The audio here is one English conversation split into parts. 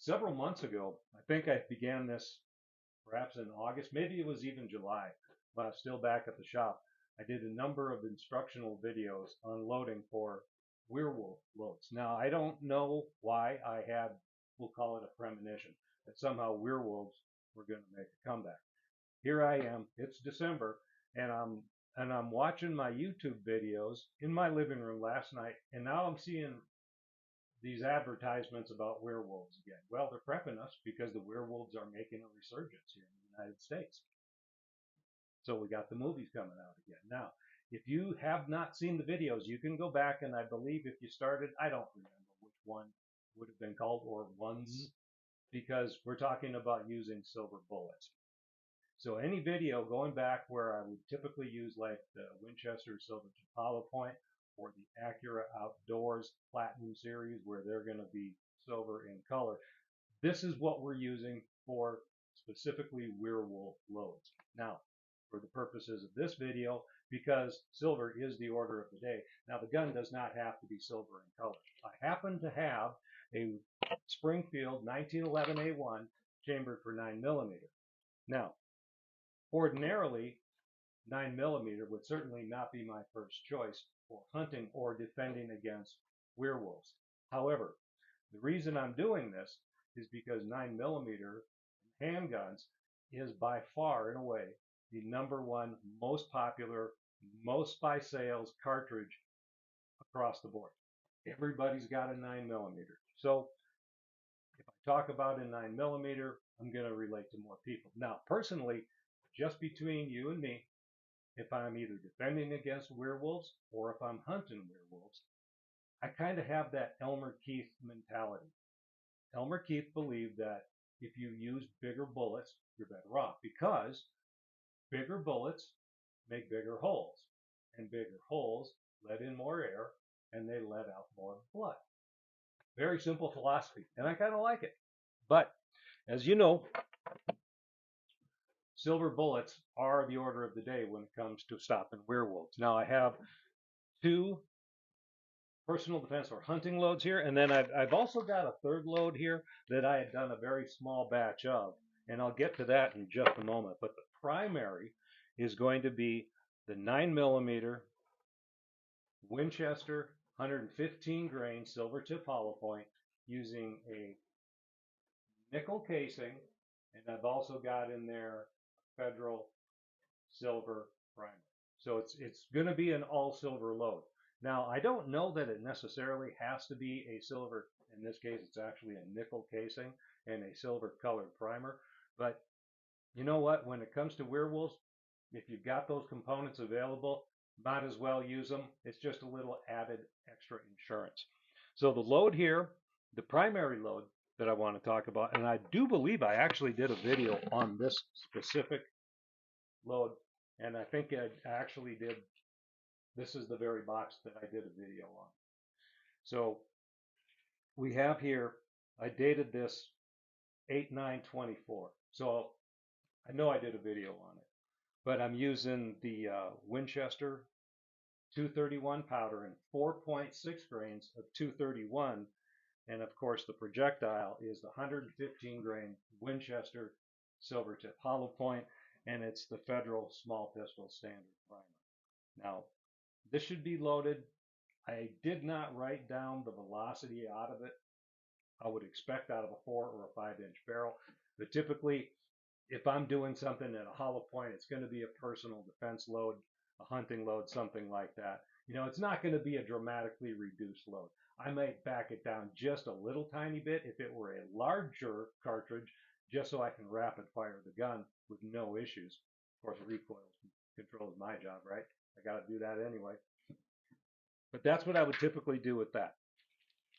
Several months ago, I think I began this perhaps in August, maybe it was even July, when I was still back at the shop. I did a number of instructional videos on loading for werewolf loads. Now, I don't know why I had, we'll call it a premonition, that somehow werewolves were going to make a comeback. Here I am, it's December, and I'm watching my YouTube videos in my living room last night, and now I'm seeing these advertisements about werewolves again. Well, they're prepping us because the werewolves are making a resurgence here in the United States. So we got the movies coming out again. Now, if you have not seen the videos, you can go back, and I believe if you started, I don't remember which one would have been called, or ones, because we're talking about using silver bullets. So any video going back where I would typically use like the Winchester Silver Tip Hollow Point or the Acura Outdoors Platinum Series where they're going to be silver in color, this is what we're using for specifically werewolf loads. Now, for the purposes of this video, because silver is the order of the day, now the gun does not have to be silver in color. I happen to have a Springfield 1911 A1 chambered for 9mm. Now, ordinarily, 9mm would certainly not be my first choice for hunting or defending against werewolves. However, the reason I'm doing this is because 9mm handguns is by far and away the #1 most popular, most by sales cartridge across the board. Everybody's got a 9mm. So if I talk about a 9mm, I'm going to relate to more people. Now, personally, just between you and me, if I'm either defending against werewolves or if I'm hunting werewolves, I kind of have that Elmer Keith mentality. Elmer Keith believed that if you use bigger bullets, you're better off because bigger bullets make bigger holes, and bigger holes let in more air and they let out more blood. Very simple philosophy, and I kind of like it. But as you know, silver bullets are the order of the day when it comes to stopping werewolves. Now I have two personal defense or hunting loads here, and then I've also got a third load here that I had done a very small batch of, and I'll get to that in just a moment. But the primary is going to be the 9mm Winchester 115 grain silver tip hollow point using a nickel casing, and I've also got in there Federal silver primer. So it's going to be an all silver load. Now, I don't know that it necessarily has to be a silver. In this case, it's actually a nickel casing and a silver colored primer. But you know what? When it comes to werewolves, if you've got those components available, might as well use them. It's just a little added extra insurance. So the load here, the primary load that I want to talk about, and I do believe I actually did a video on this specific load, and I think I actually did. This is the very box that I did a video on. So we have here, I dated this 8/9/24. So I know I did a video on it, but I'm using the Winchester 231 powder and 4.6 grains of 231. And of course, the projectile is the 115 grain Winchester silver tip hollow point, and it's the Federal small pistol standard primer. Now, this should be loaded. I did not write down the velocity out of it. I would expect out of a 4 or a 5-inch barrel. But typically, if I'm doing something at a hollow point, it's going to be a personal defense load, a hunting load, something like that. You know, it's not going to be a dramatically reduced load. I might back it down just a little tiny bit if it were a larger cartridge, just so I can rapid fire the gun with no issues. Of course, recoil control is my job, right? I got to do that anyway. But that's what I would typically do with that.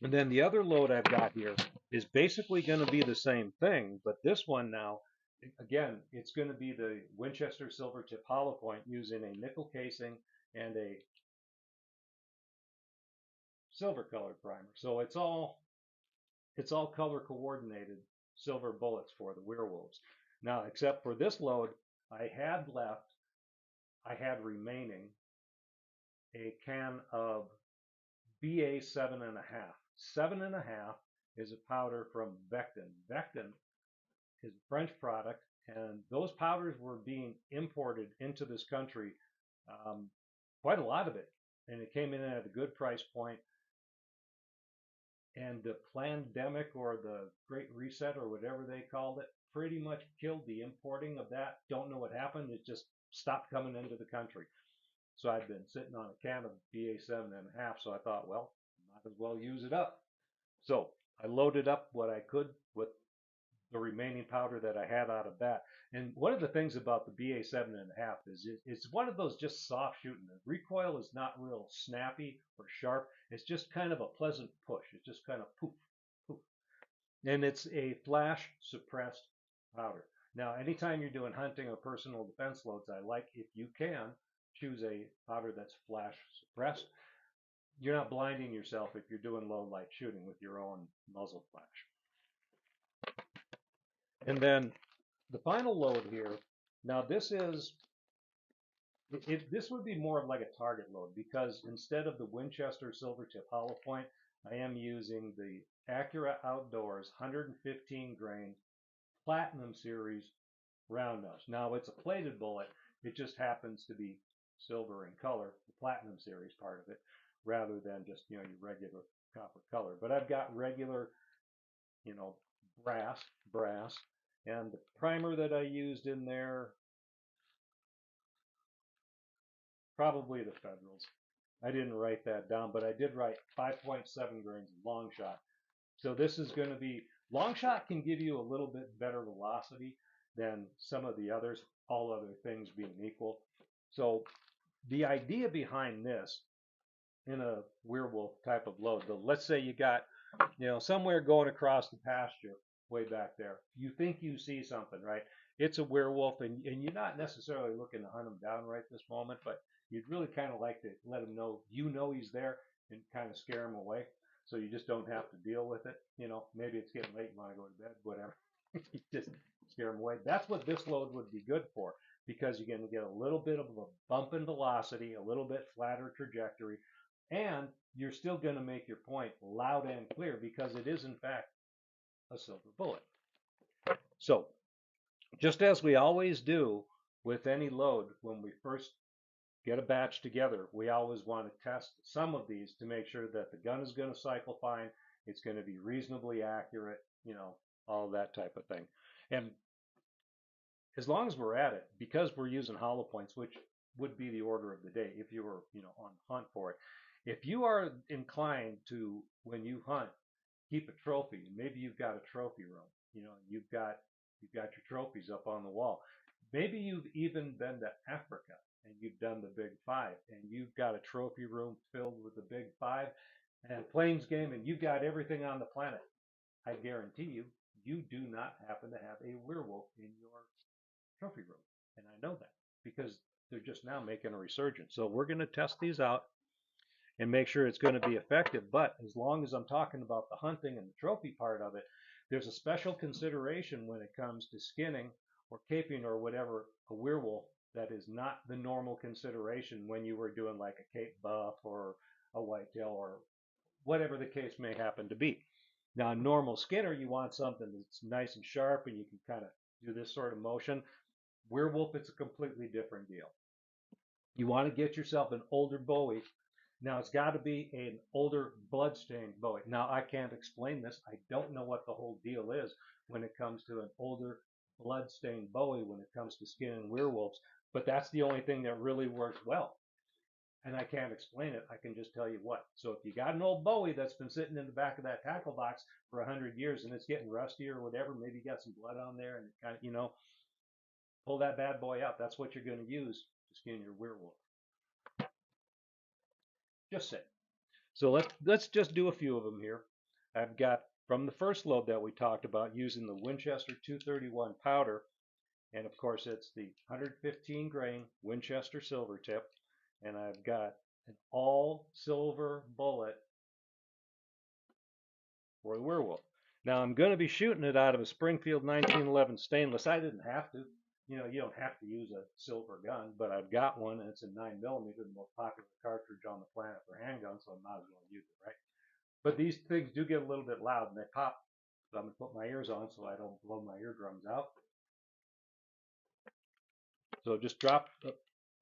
And then the other load I've got here is basically going to be the same thing, but this one now, again, it's going to be the Winchester silver tip hollow point using a nickel casing and a silver colored primer. So it's all color coordinated silver bullets for the werewolves. Now, except for this load, I had remaining a can of BA 7.5. 7.5 is a powder from Vectin. Vectin is a French product, and those powders were being imported into this country, um, quite a lot of it, and it came in at a good price point. And the pandemic or the Great Reset or whatever they called it pretty much killed the importing of that. Don't know what happened. It just stopped coming into the country. So I'd been sitting on a can of BA7.5, so I thought, well, might as well use it up. So I loaded up what I could with the remaining powder that I had out of that. And one of the things about the BA7.5 is it's one of those just soft shooting. The recoil is not real snappy or sharp. It's just kind of a pleasant push. It's just kind of poof, poof. And it's a flash suppressed powder. Now, anytime you're doing hunting or personal defense loads, I like, if you can, choose a powder that's flash suppressed. You're not blinding yourself if you're doing low light shooting with your own muzzle flash. And then the final load here, now this is, this would be more of like a target load, because instead of the Winchester Silvertip hollow point, I am using the Accurate Outdoors 115 grain Platinum Series round nose. Now it's a plated bullet, it just happens to be silver in color, the Platinum Series part of it, rather than just, your regular copper color. But I've got regular, brass, and the primer that I used in there, probably the Federals. I didn't write that down, but I did write 5.7 grains of long shot. So this is going to be, long shot can give you a little bit better velocity than some of the others, all other things being equal. So the idea behind this in a werewolf type of load, let's say you got, somewhere going across the pasture way back there, you think you see something, right? It's a werewolf, and you're not necessarily looking to hunt him down right this moment, but you'd really kind of like to let him know he's there and kind of scare him away, so you just don't have to deal with it. Maybe it's getting late, you want to go to bed, whatever. You just scare him away. That's what this load would be good for, because you're going to get a little bit of a bump in velocity, a little bit flatter trajectory, and you're still going to make your point loud and clear, because it is in fact a silver bullet. So just as we always do with any load, when we first get a batch together, we always want to test some of these to make sure that the gun is going to cycle fine, it's going to be reasonably accurate, all that type of thing. And as long as we're at it, because we're using hollow points, which would be the order of the day if you were, on hunt for it. If you are inclined to, when you hunt, keep a trophy, maybe you've got a trophy room, you've got your trophies up on the wall. Maybe you've even been to Africa and you've done the Big Five, and you've got a trophy room filled with the Big Five and Plains game, and you've got everything on the planet. I guarantee you, you do not happen to have a werewolf in your trophy room. And I know that because they're just now making a resurgence. So we're going to test these out and make sure it's going to be effective. But as long as I'm talking about the hunting and the trophy part of it, there's a special consideration when it comes to skinning or caping or whatever a werewolf that is not the normal consideration when you were doing like a Cape buff or a whitetail or whatever the case may happen to be. Now, a normal skinner, you want something that's nice and sharp and you can kind of do this sort of motion. Werewolf, it's a completely different deal. You want to get yourself an older Bowie. Now, it's got to be an older bloodstained Bowie. Now, I can't explain this. I don't know what the whole deal is when it comes to an older bloodstained Bowie when it comes to skinning werewolves, but that's the only thing that really works well. And I can't explain it. I can just tell you what. So if you got an old Bowie that's been sitting in the back of that tackle box for 100 years and it's getting rusty or whatever, maybe you got some blood on there and it kind of, pull that bad boy out. That's what you're going to use to skin your werewolf. Just say. So let's just do a few of them here. I've got from the first load that we talked about using the Winchester 231 powder, and of course it's the 115 grain Winchester Silvertip, and I've got an all silver bullet for the werewolf. Now I'm going to be shooting it out of a Springfield 1911 stainless. I didn't have to. You don't have to use a silver gun, but I've got one, and it's a 9mm, the most popular cartridge on the planet for handguns, so I might as well use it, right? But these things do get a little bit loud and they pop. So I'm going to put my ears on so I don't blow my eardrums out. So just drop,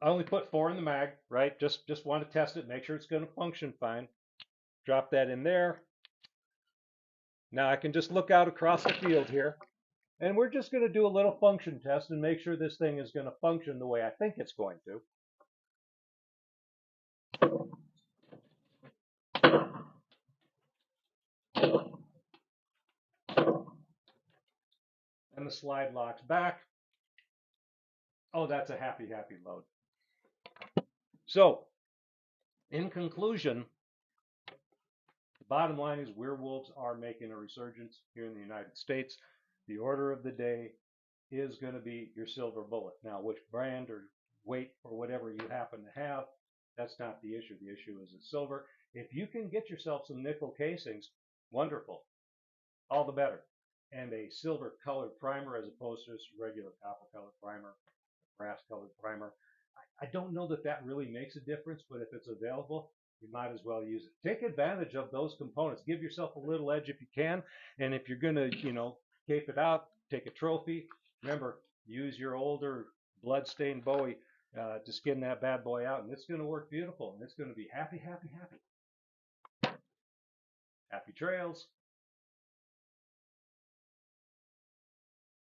I only put 4 in the mag, right? Just want to test it, make sure it's going to function fine. Drop that in there. Now I can just look out across the field here, and we're just going to do a little function test and make sure this thing is going to function the way I think it's going to. And the slide locks back. Oh, that's a happy, happy load. So, in conclusion, the bottom line is werewolves are making a resurgence here in the United States. The order of the day is going to be your silver bullet. Now, which brand or weight or whatever you happen to have, that's not the issue. The issue is the silver. If you can get yourself some nickel casings, wonderful. All the better. And a silver colored primer as opposed to just regular copper colored primer, brass colored primer. I don't know that that really makes a difference, but if it's available, you might as well use it. Take advantage of those components. Give yourself a little edge if you can. And if you're going to, cape it out, take a trophy. Remember, use your older blood-stained Bowie to skin that bad boy out, and it's going to work beautiful, and it's going to be happy, happy, happy. Happy trails.